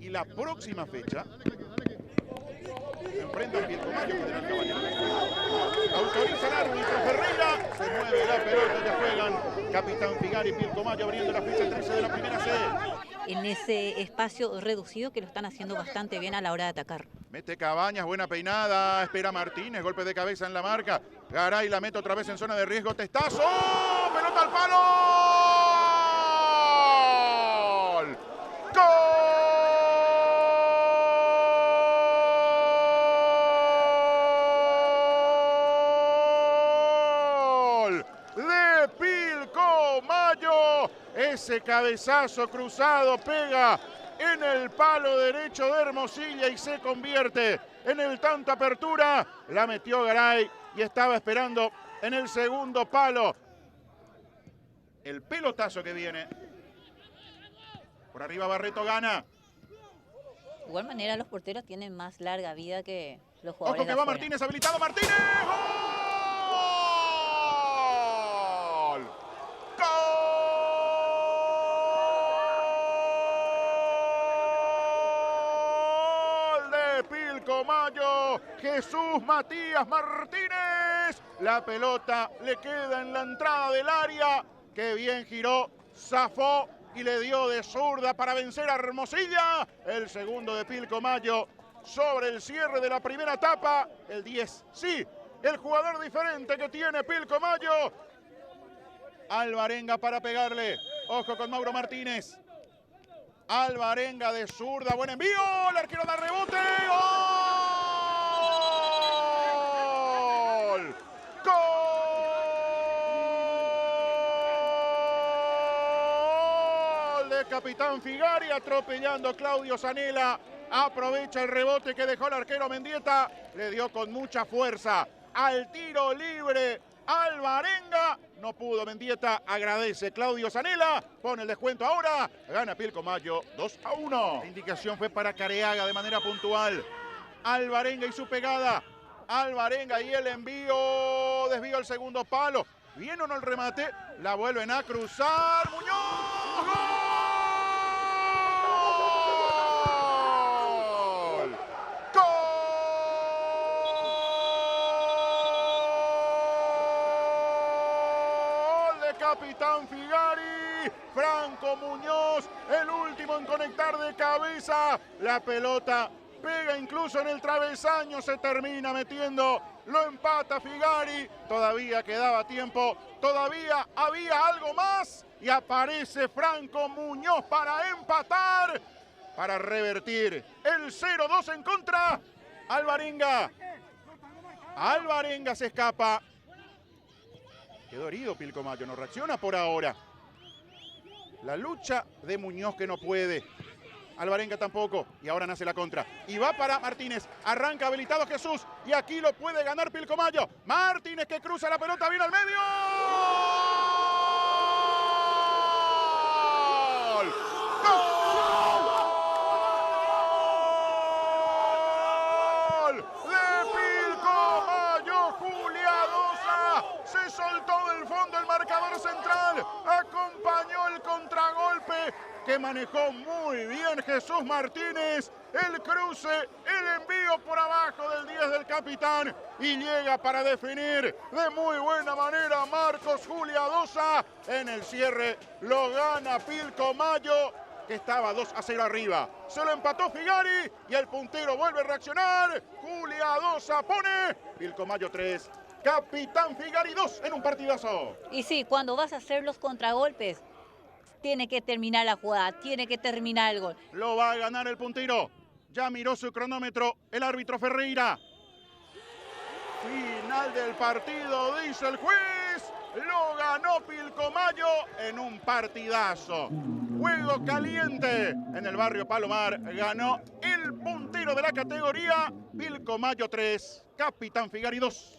Y la próxima fecha se enfrentan Pilcomayo y General Caballero. Autoriza el árbitro Ferreira. Se mueve la pelota, ya juegan Capitán Figari y Pilcomayo abriendo la fecha 13 de la primera C. En ese espacio reducido que lo están haciendo bastante bien a la hora de atacar. Mete Cabañas, buena peinada, espera Martínez, golpe de cabeza en la marca. Garay la mete otra vez en zona de riesgo, testazo, pelota al palo. ¡Gol! De Pilcomayo. Ese cabezazo cruzado pega en el palo derecho de Hermosilla y se convierte en el tanto apertura. La metió Garay y estaba esperando en el segundo palo. El pelotazo que viene. Por arriba Barreto gana. De igual manera los porteros tienen más larga vida que los jugadores. Ojo que va Martínez, habilitado Martínez. ¡Gol! ¡Gol de Pilcomayo! Jesús Matías Martínez. La pelota le queda en la entrada del área. Qué bien giró, zafó y le dio de zurda para vencer a Hermosilla. El segundo de Pilcomayo sobre el cierre de la primera etapa. El 10, sí, el jugador diferente que tiene Pilcomayo. Alvarenga para pegarle. Ojo con Mauro Martínez. Alvarenga de zurda, buen envío. El arquero da rebote. ¡Gol! ¡Gol! De Capitán Figari atropellando a Claudio Zanella. Aprovecha el rebote que dejó el arquero Mendieta. Le dio con mucha fuerza al tiro libre Alvarenga. No pudo Mendieta. Agradece Claudio Zanella. Pone el descuento ahora. Gana Pilcomayo 2-1. La indicación fue para Careaga de manera puntual. Alvarenga y su pegada. Alvarenga y el envío. Desvío al segundo palo. Bien o no el remate. La vuelven a cruzar. Muñoz. ¡Gol! Capitán Figari, Franco Muñoz, el último en conectar de cabeza. La pelota pega incluso en el travesaño, se termina metiendo, lo empata Figari. Todavía quedaba tiempo, todavía había algo más y aparece Franco Muñoz para empatar, para revertir el 0-2 en contra. Alvarenga se escapa. Quedó herido Pilcomayo, no reacciona por ahora. La lucha de Muñoz que no puede. Alvarenga tampoco. Y ahora nace la contra. Y va para Martínez. Arranca habilitado Jesús. Y aquí lo puede ganar Pilcomayo. Martínez que cruza la pelota bien al medio. ¡Gol! ¡Gol! De Pilcomayo, Julia Dosa. Se soltó del fondo el marcador central, acompañó el contragolpe que manejó muy bien Jesús Martínez, el cruce, el envío por abajo del 10 del capitán y llega para definir de muy buena manera Marcos Julia Dosa. En el cierre lo gana Pilcomayo, que estaba 2-0 arriba. Se lo empató Figari y el puntero vuelve a reaccionar. Julia Dosa pone Pilcomayo 3. Capitán Figari 2 en un partidazo. Y sí, cuando vas a hacer los contragolpes, tiene que terminar la jugada, tiene que terminar el gol. Lo va a ganar el puntero. Ya miró su cronómetro el árbitro Ferreira. Final del partido, dice el juez. Lo ganó Pilcomayo en un partidazo. Juego caliente en el barrio Palomar. Ganó el puntero de la categoría. Pilcomayo 3, Capitán Figari 2.